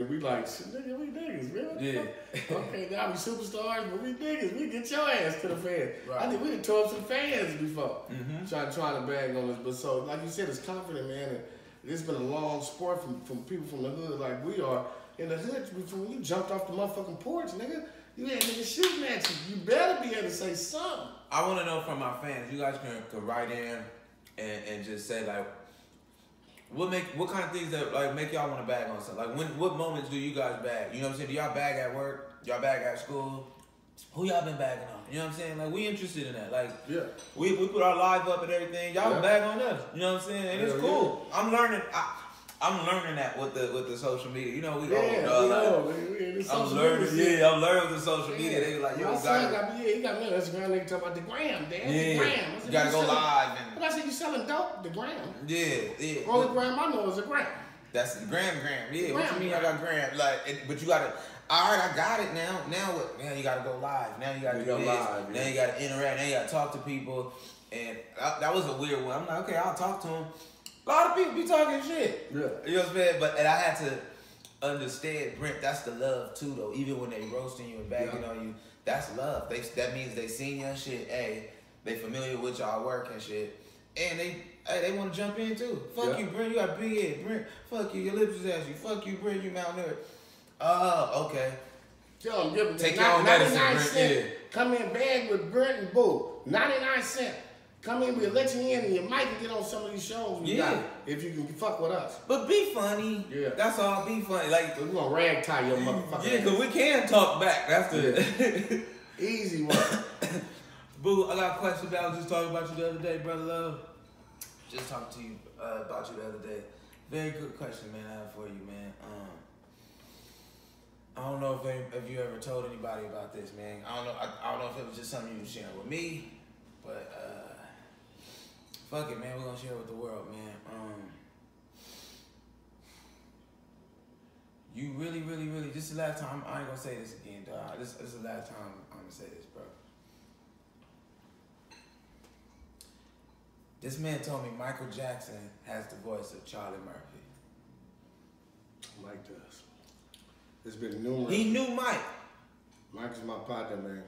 We like, nigga, we niggas, man. Yeah. Okay, now we superstars, but we niggas. We get your ass to the fans. Right. I think we done tore up some fans before. Mm-hmm. Trying to bag on us. But so, like you said, it's confident, man. And it's been a long sport from people from the hood like we are. In the hood, when you jumped off the motherfucking porch, nigga, you had niggas shooting at you. You better be able to say something. I want to know from my fans, you guys can write in and just say, like, what kind of things that like make y'all want to bag on something? Like, what moments do you guys bag? You know what I'm saying? Do y'all bag at work? Y'all bag at school? Who y'all been bagging on? You know what I'm saying? Like, we interested in that. Like, yeah, we put our live up and everything. Y'all bag on us. You know what I'm saying? And it's cool. Yeah. I'm learning that with the social media. You know, I'm learning. Yeah, I'm learning with the social media. They like, yo, he got me. That's the gram. They talk about the gram, damn. Yeah, the gram. You gotta go live. But I said you selling dope. The gram. Yeah. Only gram I know is a gram. That's the gram. Yeah, what you mean? I got gram. Like, but you gotta. All right, I got it now. Now what? Now you gotta go live. Now you gotta do this. Live, now you gotta interact. Now you gotta talk to people. And that was a weird one. I'm like, okay, I'll talk to them. A lot of people be talking shit. Yeah. You know what I'm saying? And I had to understand, Brent, that's the love too, though. Even when they roasting you and bagging on you, that's love. That means they seen your shit. Hey, they familiar with y'all work and shit. And they want to jump in too. Fuck you, Brent. You got a big head. Brent, fuck you. Your lips is ashy. Fuck you, Brent. You malnourished. Oh, okay. Tell them, give them take your own medicine, Brent. Yeah. Come in bag with Brent and Boo. 99 cents. Come in, we'll let you in, and you might get on some of these shows we got if you can fuck with us. But be funny. Yeah. That's all. Be funny. Like, we're gonna rag tie your motherfucker. Yeah, because we can talk back. That's the easy one. Boo, I got a question that I was just talking about you the other day, brother love. Just talking to you about you the other day. Very good question, man, I have for you, man. I don't know if you ever told anybody about this, man. I don't know if it was just something you were sharing with me, but fuck it, man. We're gonna share it with the world, man. You really, this is the last time, I ain't gonna say this again, dog. This is the last time I'm gonna say this, bro. This man told me Michael Jackson has the voice of Charlie Murphy. Mike does. There's been numerous. He knew Mike. Mike is my partner, man.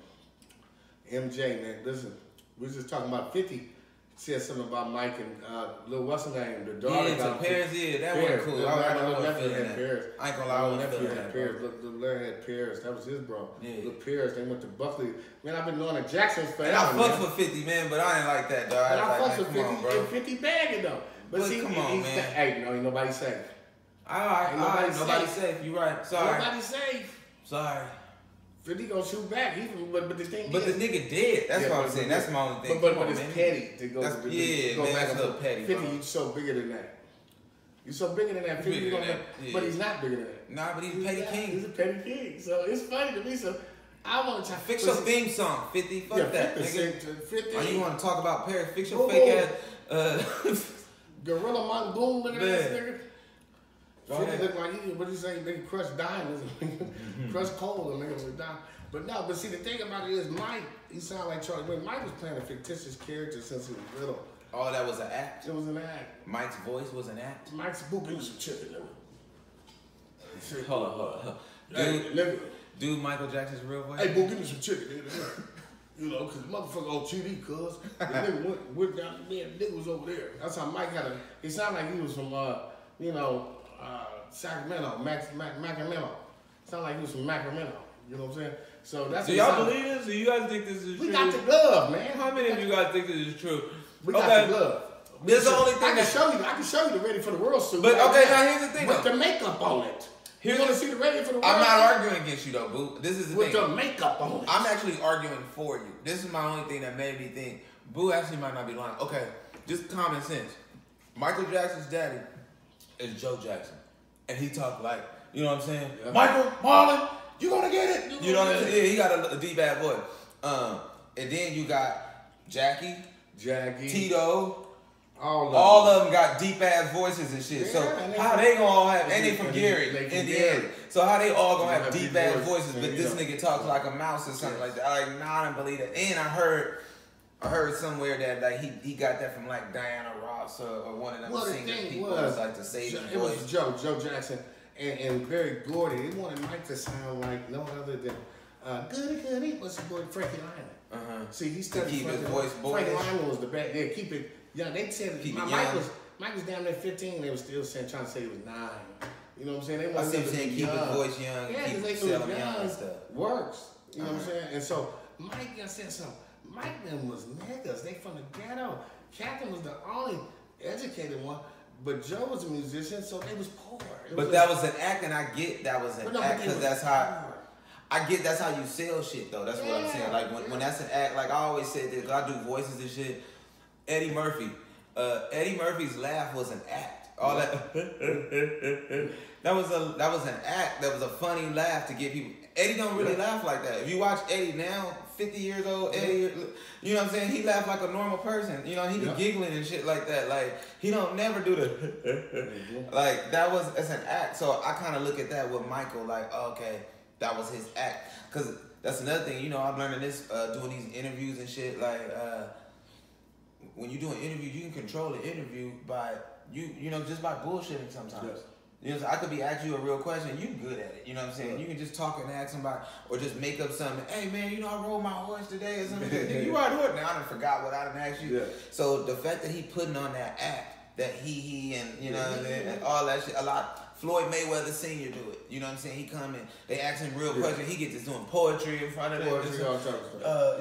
MJ, man. Listen, we was just talking about 50. Said something about Mike and Lil what's her name? The daughter got Paris. Yeah, that wasn't cool. I wasn't feeling that. Paris. I ain't gonna lie, I wasn't feeling that. Paris. Larry had Paris. That was his bro. Yeah. Look, Paris. They went to Buckley. Man, I've been knowing the Jacksons forever. And I fucked with 50, man, but I ain't like that, dog. And I fucked with 50 and 50 bagging though. But see, come on, man. Hey, no, ain't nobody safe. All right, nobody safe. You right. Sorry. Nobody safe. Sorry. 50 gonna shoot back, but the thing but is, the nigga dead. That's what I'm saying. That's my only thing. But it's petty to go. That's, go back that's a little petty. 50, you so bigger than that. You so bigger than that. 50, bigger than that. Yeah. But he's not bigger than that. Nah, but he's a petty king. He's a petty king. So it's funny to me. So I want to fix your theme song, 50. Fuck that, nigga. 50. Oh, you want to talk about Paris? Fix your fake ass. Gorilla Mongoon looking at this nigga. 50 look like he, what you say? They crush diamonds, crush coal, and niggas was down. But no, but see the thing about it is Mike, he sounded like Charlie. When Mike was playing a fictitious character since he was little. Oh, that was an act? It was an act. Mike's voice was an act? Mike's Boo Kapone some chicken, nigga. Hold on. Dude, Michael Jackson's real voice? Hey, Boo, give me some chicken, nigga. You know, because the motherfucker on TV, cuz. The nigga went down there, the nigga was over there. That's how Mike had a, he sounded like he was from, Sacramento, Macramento. Sound like he was from Macramento. You know what I'm saying? So that's. Do y'all believe this? Do you guys think this is true? We got the glove, man. How many of you guys think this is true? We got the glove. This is the only thing I can show you the Ready for the World suit. But okay, now here's the thing. With the makeup on it. You want to see the Ready for the World? I'm not arguing against you though, Boo. This is the thing. With the makeup on it. I'm actually arguing for you. This is my only thing that made me think Boo actually might not be lying. Okay, just common sense. Michael Jackson's daddy is Joe Jackson. And he talked like, you know what I'm saying? Yeah. Michael, Marlon, you gonna get it. You know what I'm saying? Yeah, he got a D-bad voice. And then you got Jackie, Tito. All of them got deep-ass voices and shit. Yeah, so how they gonna all have, and they from Gary, Indiana. So how they all gonna have deep-ass voices, but this nigga talks like a mouse or something like that. Like, nah, I don't believe that. And I heard somewhere that like he got that from like Diana Ross or one of them singing people. It was like the saving voice. It was Joe Jackson. and very Gordy. They wanted Mike to sound like no other than Goody. What's the boy Frankie Lyman? See, he studied keep his voice Frankie Lyman was the best. They keep it young. They said Mike was down there 15. They were still trying to say he was 9. You know what I'm saying? They I see him saying keep his voice young. Yeah, because they knew young and stuff works. You know what I'm saying? And so Mike, I said something. Mike them was niggas. They from the ghetto. Captain was the only educated one. But Joe was a musician, so they was poor. But that was an act, and I get that was an act because that's how. I get that's how you sell shit though. That's what I'm saying. Like when that's an act, like I always said this, 'cause I do voices and shit. Eddie Murphy's laugh was an act. All that that was an act. That was a funny laugh to get people. Eddie don't really laugh like that. If you watch Eddie now, 50 years old, Eddie, you know what I'm saying? He laughed like a normal person. You know, he be giggling and shit like that. Like he don't never do the like it's an act. So I kind of look at that with Michael like, okay, that was his act. Cause that's another thing. You know, I'm learning this doing these interviews and shit. Like when you do an interview, you can control the interview by you know just by bullshitting sometimes. Yes. You know, so I could be asking you a real question, you good at it. You know what I'm saying? You can just talk and ask somebody, or just make up something. Hey man, you know I rode my horse today or something. You already do it now. I done forgot what I done asked you. Yeah. So the fact that he putting on that act, that he and you know what I mean, and all that shit, a lot. Floyd Mayweather Sr. do it. You know what I'm saying? He come in, they ask him real questions. He gets to doing poetry in front of them.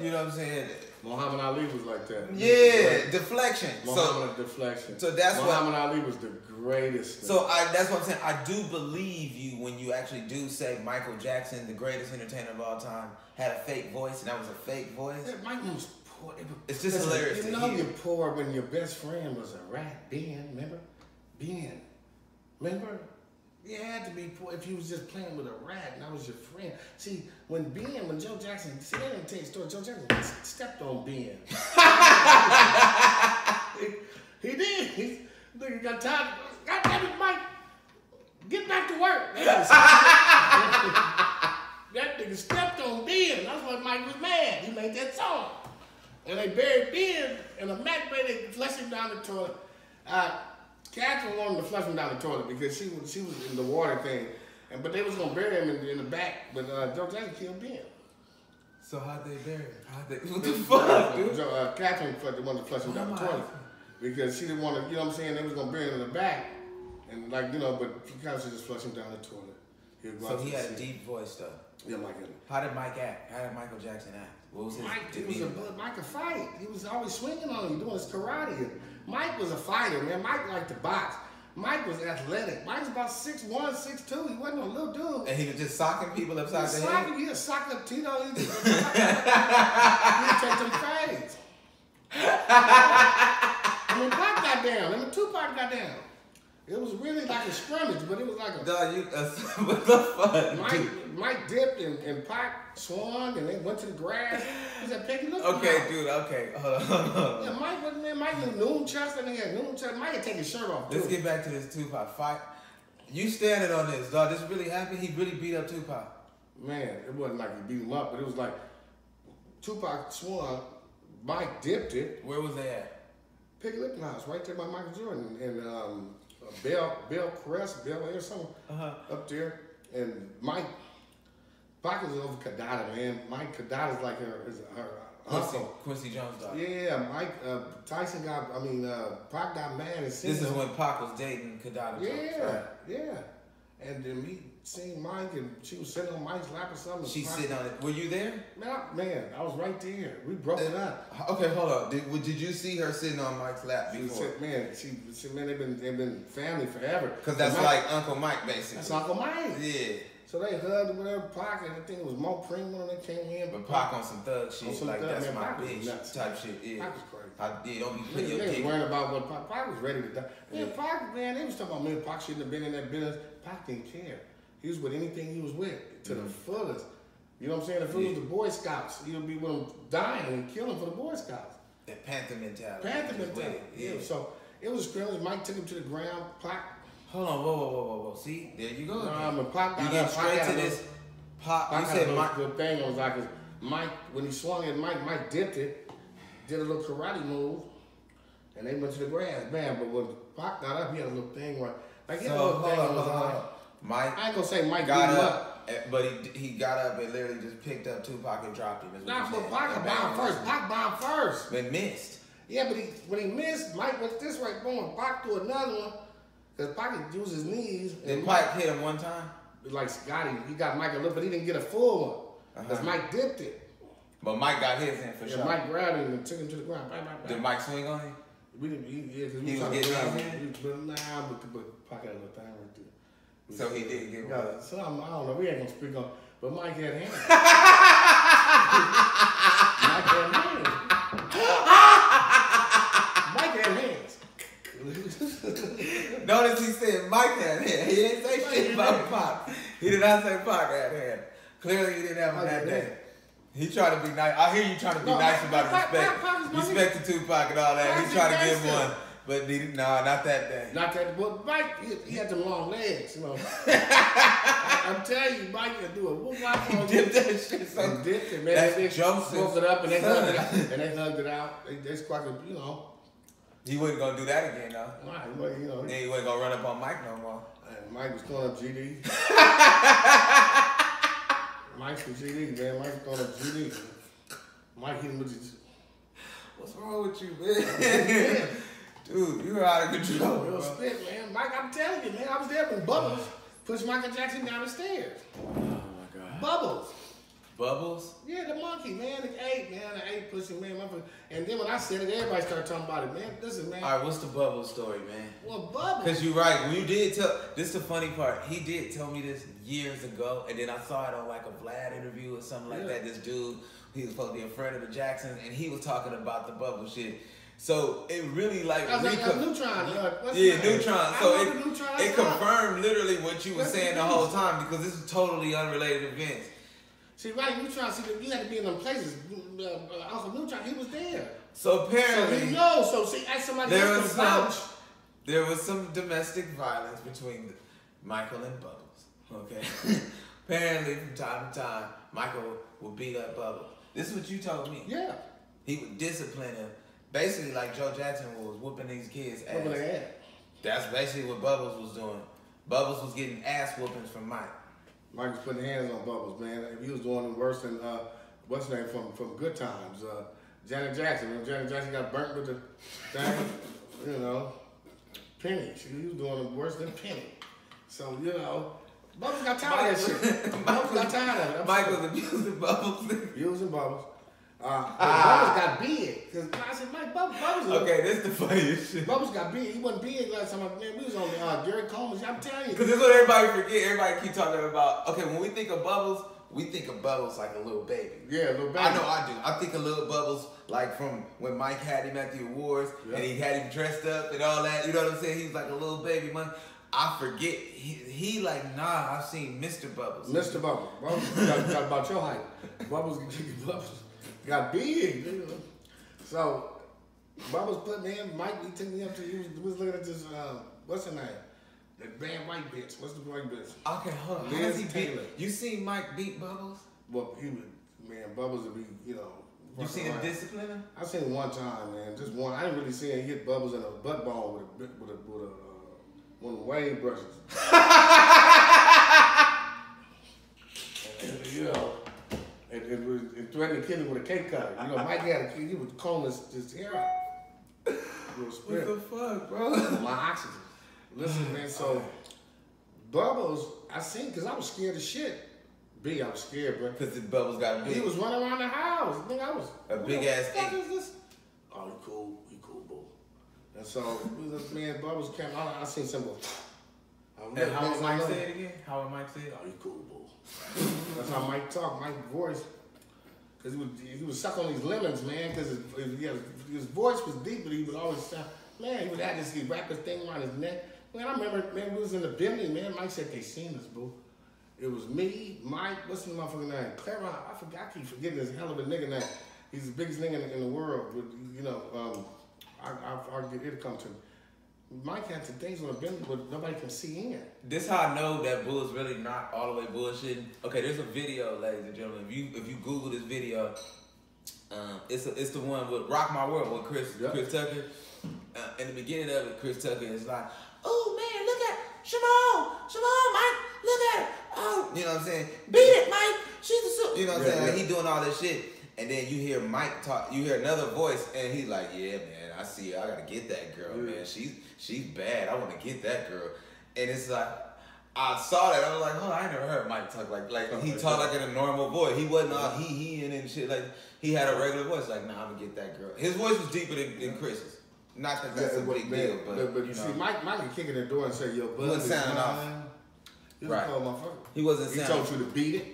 You know what I'm saying? Muhammad Ali was like that. Yeah, deflection. Deflection. So that's Muhammad Ali was the greatest. So that's what I'm saying. I do believe you when you actually do say Michael Jackson, the greatest entertainer of all time, had a fake voice, and that was a fake voice. Yeah, Michael was poor. It's just hilarious. You know you're poor when your best friend was a rat. Ben, remember? Ben, remember? You had to be poor if you was just playing with a rat and that was your friend. See, when Joe Jackson, see, they didn't tell you a story. Joe Jackson stepped on Ben. he did. He got tired. God damn it, Mike. Get back to work. That nigga stepped on Ben. That's why Mike was mad. He made that song. And they buried Ben in a mat bay. They flushed him down the toilet. Catherine wanted to flush him down the toilet because she was in the water thing, but they was gonna bury him in the back. But Joe Jackson killed Ben. So how'd they bury him? What the fuck, dude? Catherine wanted to flush him down the toilet because she didn't want to. You know what I'm saying? They was gonna bury him in the back, and like you know, but she kind of just flushed him down the toilet. So he had a deep voice though. Yeah, Mike. How did Mike act? How did Michael Jackson act? What was his demeanor? Mike could fight. He was always swinging on him, doing his karate. Mike was a fighter, man. Mike liked to box. Mike was athletic. Mike was about 6'1", 6'2". He wasn't a little dude. And he was just socking people upside the head? He was socking up Tito. He'd take them fades. I mean, Pac got down. I mean, Tupac got down. It was really like a scrimmage, but it was like a... what the fuck? Mike dipped and Pac swung and they went to the grass. He said, Peggy, look okay, dude, okay. Hold on. Yeah, Mike wasn't there. Mike knew noon chest and he had noon chest. Mike had taken his shirt off, too. Let's get back to this Tupac fight. You standing on this, dog. This really happened? He really beat up Tupac. Man, it wasn't like he beat him up, but it was like Tupac swung, Mike dipped it. Where was they at? Peggy Lipton House, right there by Michael Jordan. And Bell Crest, Bell Air, something up there. And Mike, Pac was over Kadada, man. Mike Kadada's like her uncle. Quincy Jones' daughter. Yeah, Mike, Pac got mad and This is when Pac was dating Kadada. Yeah. And then we seen Mike and she was sitting on Mike's lap or something. She's sitting on it. Were you there? Man, I was right there. We broke it up. Okay, hold on. Did you see her sitting on Mike's lap before? They've been family forever. Because that's like Uncle Mike, basically. That's Uncle Mike. Yeah. So they hugged or whatever, Pac, and I think it was Mo Primo when they came in. But Pac on some thug shit, like that's my bitch type shit. Yeah. Pac was crazy. Don't be putting your They was worried about what Pac was ready to die. Man, Pac, man, they was talking about me. Pac shouldn't have been in that business. Pac didn't care. He was with anything he was with to the fullest. You know what I'm saying? If it was the Boy Scouts, he would be with them dying and killing for the Boy Scouts. That Panther mentality. Yeah. So it was a scrimmage. Mike took him to the ground. Pac. Hold on, whoa. See, there you go. Pac you get straight to this. Pac, you said Mike. The thing was like, Mike, when he swung it, Mike dipped it, did a little karate move, and they went to the grass. Bam. But when Pac got up, he had a little thing where, like, he had a little thing. Mike. I ain't gonna say Mike got beat him up, but he got up and literally just picked up Tupac and dropped him. Nah, but Pac bombed first. Pac bombed first. But missed. Yeah, but when he missed, Mike went this way, boom. Pac threw another one because Pac used his knees. Did Mike hit him one time? Like Scotty, he got Mike a little, but he didn't get a full one because Mike dipped it. But Mike got his in for sure. Mike grabbed him and took him to the ground. Did Mike swing on him? We didn't. Because he was getting his but Pac had a little thing right there. So he did get one. So I don't know. We ain't gonna speak on. But Mike had hands. Mike had hands. Mike had hands. Notice he said Mike had hands. He didn't say shit about Pac. He did not say Pac had hands. Clearly he didn't have him that day. He tried to be nice. I hear you trying to be nice about respect. Respect to Tupac and all that. He tried to give one. But not that day. Not that. But Mike, he had them long legs, you know. I'm telling you, Mike could do a whoop wop on Dip that shit. So dipped it, man. That's they Joseph. broke it up and they hugged it out. And they hugged it out. They squawked, you know. He wasn't gonna do that again, though. Right, you know. Then he wasn't gonna run up on Mike no more. And Mike was throwing up GD. Mike was GD, man. Mike was throwing up GD. Mike hit him with his. What's wrong with you, man? Dude, you were out of control. Real spit, man. Mike, I'm telling you, man. I was there when Bubbles pushed Michael Jackson down the stairs. Oh my God. Bubbles. Bubbles? Yeah, the monkey, man. The ape pushing, man. And then when I said it, everybody started talking about it, man. Listen, man. All right, what's the Bubbles story, man? Well, Bubbles. Because you're right. When you did tell, this is the funny part. He did tell me this years ago, and then I saw it on like a Vlad interview or something like that. This dude, he was supposed to be a friend of the Jacksons, and he was talking about the Bubble shit. So it really like Neutron. Neutron. So it Neutron. Confirmed literally what you were saying the whole time because this is totally unrelated events. See, right, Neutron. See, you had to be in them places. Uncle Neutron, he was there. So apparently, so he knows. So see, ask somebody else to vouch. There was some domestic violence between Michael and Bubbles. Okay. Apparently, from time to time, Michael would beat up Bubbles. This is what you told me. Yeah. He would discipline him. Basically, like Joe Jackson was whooping these kids' ass. Whooping their ass. That's basically what Bubbles was doing. Bubbles was getting ass whoopings from Mike. Mike was putting hands on Bubbles, man. He was doing them worse than what's her name from Good Times, Janet Jackson. When Janet Jackson got burnt with the thing, you know, Penny. He was doing them worse than Penny. So you know, Bubbles got tired of that shit. Bubbles got tired of it. Mike was abusing Bubbles. Abusing Bubbles. Bubbles got big. Cause I said, Mike, Bubbles. Okay, this is the funniest shit. Bubbles got big. He wasn't big last time. Man, we was on Gary Coleman. I'm telling you. Because this is what everybody forget. Everybody keep talking about. Okay, when we think of Bubbles, we think of Bubbles like a little baby. Yeah, a little baby. I know I do. I think of little Bubbles like from when Mike had him at the awards and he had him dressed up and all that. You know what I'm saying? He was like a little baby. Man, I forget. He like, nah, I've seen Mr. Bubbles. Mr. Bubbles. Bubbles got about your height. Bubbles got big, you know. So Bubbles put me in. Mike, he took me up to. He was looking at this. What's her name? That bad white bitch. What's the white bitch? Okay, hold on. How does he beat? You seen Mike beat Bubbles? Well, he would. Man, Bubbles would be. You know. You seen him discipline him? I seen him one time, man. Just one. I didn't really see him hit Bubbles in a butt ball with one of the wave brushes. And, you know. It threatened to kill him with a cake cutter. You know, Mike had a kid, he would comb his hair out. What the fuck, bro? My oxygen. Listen, man, so Bubbles, I seen, because I was scared of shit. I was scared, bro. Because the Bubbles got big. He was running around the house. Nigga, I was. A big ass ape. What is this? Oh, he cool, boo. And so, man, Bubbles came out. I seen some. And how would Mike say it again? How would Mike say it? Oh, he cool, boo. That's how Mike talked, Mike's voice. Because he would suck on these lemons, man, because his voice was deep, but he would always sound, man, he would have this rapper thing around his neck. Man, I remember, man, we was in the building, man, Mike said they seen us, boo. It was me, Mike, what's the motherfucking name? Clara, I forgot, I keep forgetting this hell of a nigga name. He's the biggest nigga in the world, but, you know, I'll get it to come to me. Mike had some things on the building, but nobody can see in. This how I know that Boo is really not all the way bullshitting. Okay, there's a video, ladies and gentlemen. If you Google this video, it's the one with Rock My World with Chris Tucker. In the beginning of it, Chris Tucker is like, "Oh man, look at Shimon, Mike, look at her. Oh, you know what I'm saying? Beat it, Mike. She's the super. You know what I'm saying? Like, he doing all this shit. And then you hear Mike talk, you hear another voice, and he's like, yeah, man, I see her. I got to get that girl, man. She's bad. I want to get that girl. And it's like, I saw that. I was like, oh, I ain't never heard Mike talk like he talked like in a normal voice. He wasn't all he and shit. Like, he had a regular voice. Like, nah, I'm going to get that girl. His voice was deeper than Chris's. Not that that's a big deal, but you know. See, Mike could kick in the door and say, yo, bud, he wasn't sounding off. Right. He wasn't sounding. He told you to beat it.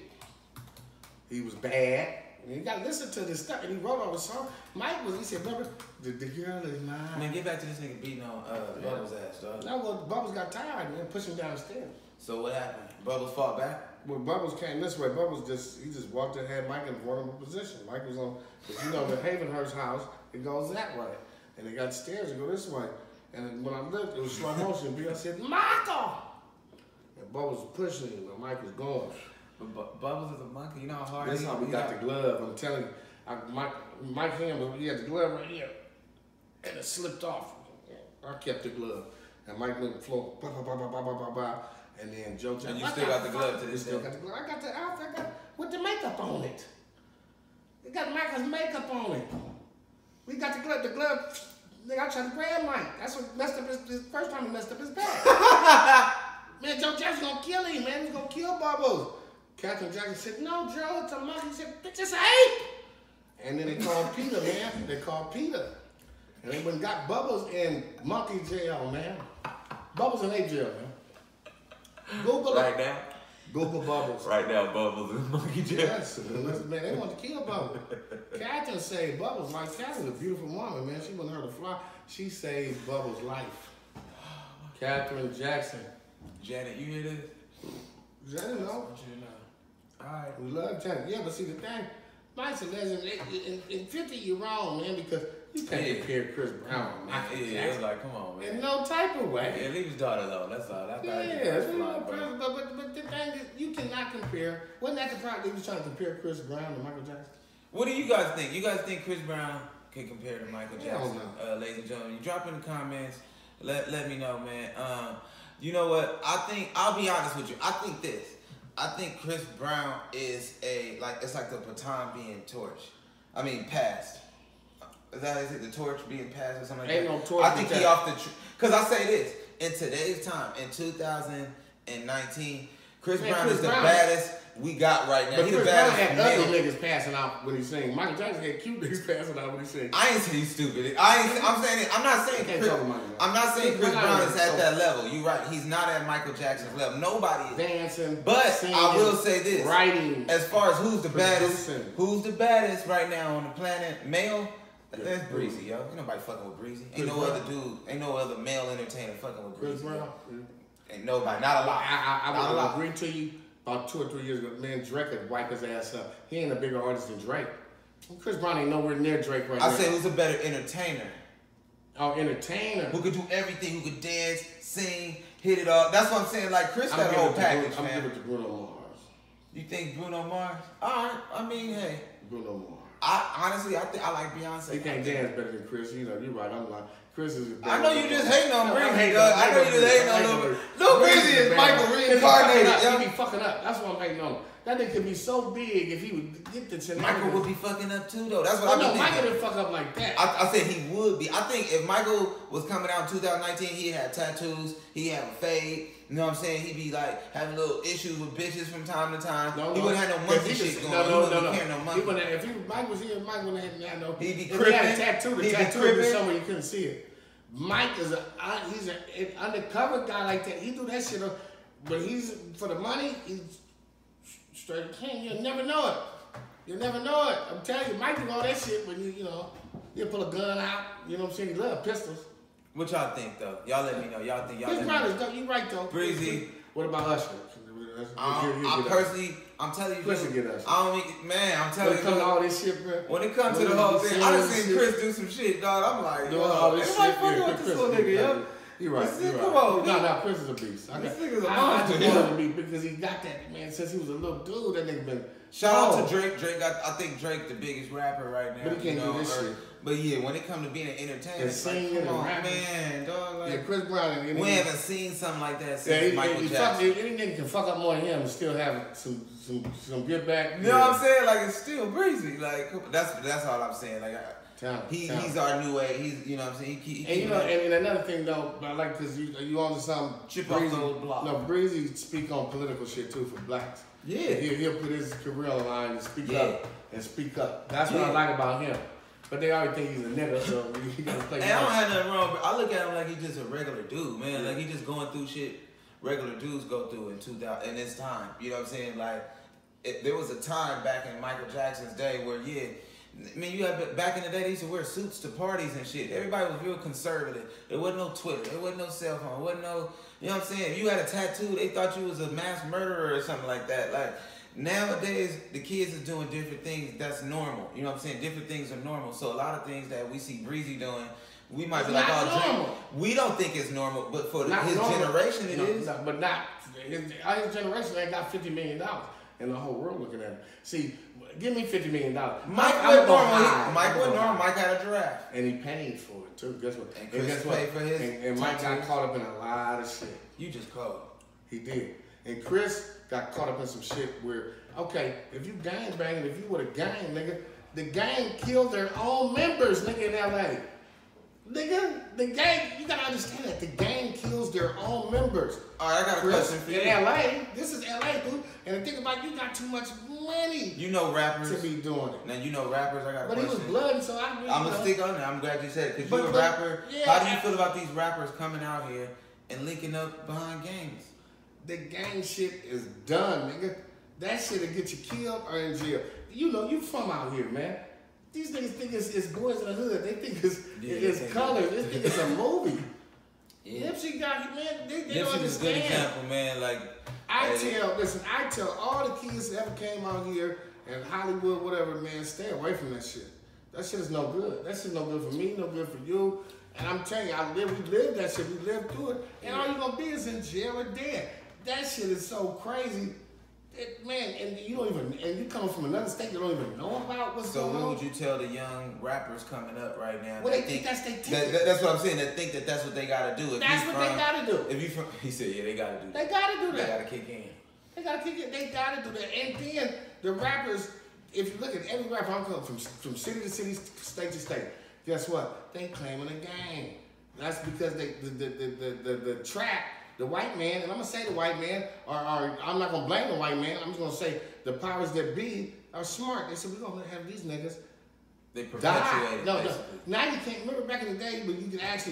He was bad. And you gotta listen to this stuff. And he wrote all the song. He said, brother, the girl is mine. Man, get back to this nigga beating on Bubbles' ass, dog. No, well, Bubbles got tired and pushed him down the stairs. So what happened? Bubbles fought back? When Bubbles came this way, Bubbles just walked in and had Mike in a vulnerable position. Mike was on, because you know, the Havenhurst house, it goes that way. And they got stairs that go this way. And when I looked, it was slow motion. I said, Michael! And Bubbles was pushing him, and Mike was going. But Bubbles is a monkey. You know how hard That's how we got the glove. I'm telling you. Mike Ham, he had the glove right here. And it slipped off. I kept the glove. And Mike went to the floor. Bah, bah, bah, bah, bah, bah, bah, and then Joe And you still got the glove to this day? Still got the glove. I got the outfit with the makeup on it. It got Michael's makeup on it. We got the glove. The glove. Nigga, I tried to grab Mike. That's what messed up his first time he messed up his back. Man, Joe Jackson gonna kill him, man. He's gonna kill Bubbles. Captain Jackson said, no, Joe, it's a monkey. He said, bitch, it's an ape. And then they called Peter, man. They called Peter. And they went and got Bubbles in monkey jail, man. Bubbles in ape jail, man. Google right now? Google Bubbles. Right now, Bubbles in monkey jail. Yes, man, they want to kill Bubbles. Catherine saved Bubbles. Like, Catherine's a beautiful woman, man. She wanted her to fly. She saved Bubbles' life. Catherine Jackson. Janet, you hear this? Janet, no. I want you to know. All right. We love Janet. Yeah, but see, the thing, Mike's a legend. In 50, you're wrong, man, because you can't compare Chris Brown and Michael Jackson. It's like, come on, man. In no type of way. Yeah, leave his daughter alone. That's all. But the thing is, you cannot compare. Wasn't that the problem? They was trying to compare Chris Brown to Michael Jackson? What do you guys think? You guys think Chris Brown can compare to Michael Jackson? No. Ladies and gentlemen, you drop in the comments. Let me know, man. You know what? I'll be honest with you. I think this. I think Chris Brown is it's like the baton being passed. Is that the torch being passed or something like that? Ain't no torch. I think he off the because I say this, in today's time, in 2019, Chris Brown is the baddest we got right now. But He's Chris the Brown baddest had ugly niggas passing out when he sing. Michael Jackson had cute niggas passing out when he sing. I ain't saying he's stupid. I'm saying it. I'm not saying Chris Brown is at that level. You're right. He's not at Michael Jackson's level. Nobody is. Dancing, but singing, I will say this. Writing. As far as who's the baddest right now on the planet, male, that's Breezy, yo. Ain't nobody fucking with Breezy. Ain't no other male entertainer fucking with Breezy. Chris Brown. Ain't nobody. Not a lot. I would agree to you. About 2 or 3 years ago, man, Drake could wipe his ass up. He ain't a bigger artist than Drake. Chris Brown ain't nowhere near Drake right now. I say who's a better entertainer? Oh, entertainer. Who could do everything, who could dance, sing, hit it all. That's what I'm saying. Like, Chris got a whole package, man. I'm giving it to Bruno Mars. You think Bruno Mars? All right. I mean, hey. Bruno Mars. Honestly, I like Beyonce. He can't dance better than Chris. You know, you're right. I'm like, Chris is. I know you just hating on Breezy, dog. I know you just hating on him. Lil Breezy is Michael reincarnated. He be fucking up. That's what I'm hating on him. That nigga could be so big if he would get the chance. Michael would be fucking up too, though. That's what I'm thinking. Michael would fuck up like that. I said he would be. I think if Michael was coming out in 2019, he had tattoos, he had a fade. You know what I'm saying? He'd be like having little issues with bitches from time to time. He wouldn't have no monkey shit going on. He wouldn't care no monkey. If Mike was here, Mike wouldn't have no. He'd be if crippin'. he had a tattoo, the tattoo would be somewhere you couldn't see it. Mike is he's an undercover guy like that. He do that shit, but he's for the money. He's straight king. You'll never know it. You'll never know it. I'm telling you, Mike do all that shit when he'll pull a gun out. You know what I'm saying? He love pistols. What y'all think though? Y'all let me know. Y'all think Chris Brown is you right though. Breezy. What about Usher? I personally, I'm telling you, Chris will get us. I'm telling you, when it comes to all this shit, bro. When it comes to the whole thing, I done seen Chris do some shit, dog. I'm like, yo, all this shit. fucking with this little nigga, yo. You're right. You're right. Come on, no, Chris is a beast. This nigga's a I monster. just wanted to be because he got that, man, since he was a little dude. That nigga been. Shout out to Drake. I think Drake the biggest rapper right now. But he can't do this shit. But yeah, when it comes to being an entertainer, and singing and rapping, man, dog. Like, yeah, Chris Brown. We haven't seen something like that since Michael Jackson. Any nigga can fuck up more than him and still have some get back. You know what I'm saying? Like it's still breezy. Like that's all I'm saying. Like he's our new age. He's, you know what I'm saying. And another thing though, I like because you on to something. Chip off the old block. No, Breezy speak on political shit too for blacks. Yeah, he'll put his career on the line and speak up and speak up. That's what I like about him. But they already think he's a nigga, so he gotta play. And I don't have nothing wrong, but I look at him like he's just a regular dude, man. Like he just going through shit regular dudes go through in this time. You know what I'm saying? Like there was a time back in Michael Jackson's day where I mean, you had back in the day they used to wear suits to parties and shit. Everybody was real conservative. There wasn't no Twitter. There wasn't no cell phone. There wasn't no, you know what I'm saying? If you had a tattoo, they thought you was a mass murderer or something like that. Like nowadays, the kids is doing different things. That's normal. You know what I'm saying? Different things are normal. So a lot of things that we see Breezy doing, we might be like, oh, we don't think it's normal, but for his generation, it is. No, but not his generation. Ain't got $50 million, and the whole world looking at it. See, give me $50 million. Mike went normal. Mike had a giraffe, and he paid for it too. Guess what? And Chris paid for his. And Mike got caught up in a lot of shit. You just called. He did. And Chris got caught up in some shit where, okay, if you gang banging, if you with a gang, nigga, the gang killed their own members, nigga, in LA. Nigga, the gang, you gotta understand that. The gang kills their own members. All right, I got a question for you. In LA, this is LA, dude. And the thing about you got too much money. You know rappers. To be doing it. Now, you know rappers, I got a question. But he was blood, so I'm going to stick on it. I'm glad you said it. Because you're a rapper. Yeah, how do you feel about these rappers coming out here and linking up behind gangs? The gang shit is done, nigga. That shit'll get you killed or in jail. You know, you from out here, man. These niggas think it's boys in the hood. They think it's colors. They think it's a movie. Yeah. Nipsey got, man, they don't understand. Nipsey's a good example, man. Like, I tell all the kids that ever came out here and Hollywood, whatever, man, stay away from that shit. That shit is no good. That shit's no good for me, no good for you. And I'm telling you, we lived that shit. We lived through it. And all you're gonna be is in jail or dead. That shit is so crazy. Man, and you don't even, and you coming from another state, you don't even know about what's going on. So what would you tell the young rappers coming up right now? Well, they think that's their ticket. That's what I'm saying. They think that that's what they gotta do. That's what they gotta do. If you from, he said, yeah, they gotta do that. They gotta do that. They gotta kick in. They gotta kick in. They gotta do that. And then the rappers, if you look at every rapper, I'm coming from city to city, state to state. Guess what? They claiming a gang. That's because the trap. The white man, and I'm gonna say the white man, or I'm not gonna blame the white man. I'm just gonna say the powers that be are smart. They said we're gonna have these niggas die. No, now you can't remember back in the day when you could actually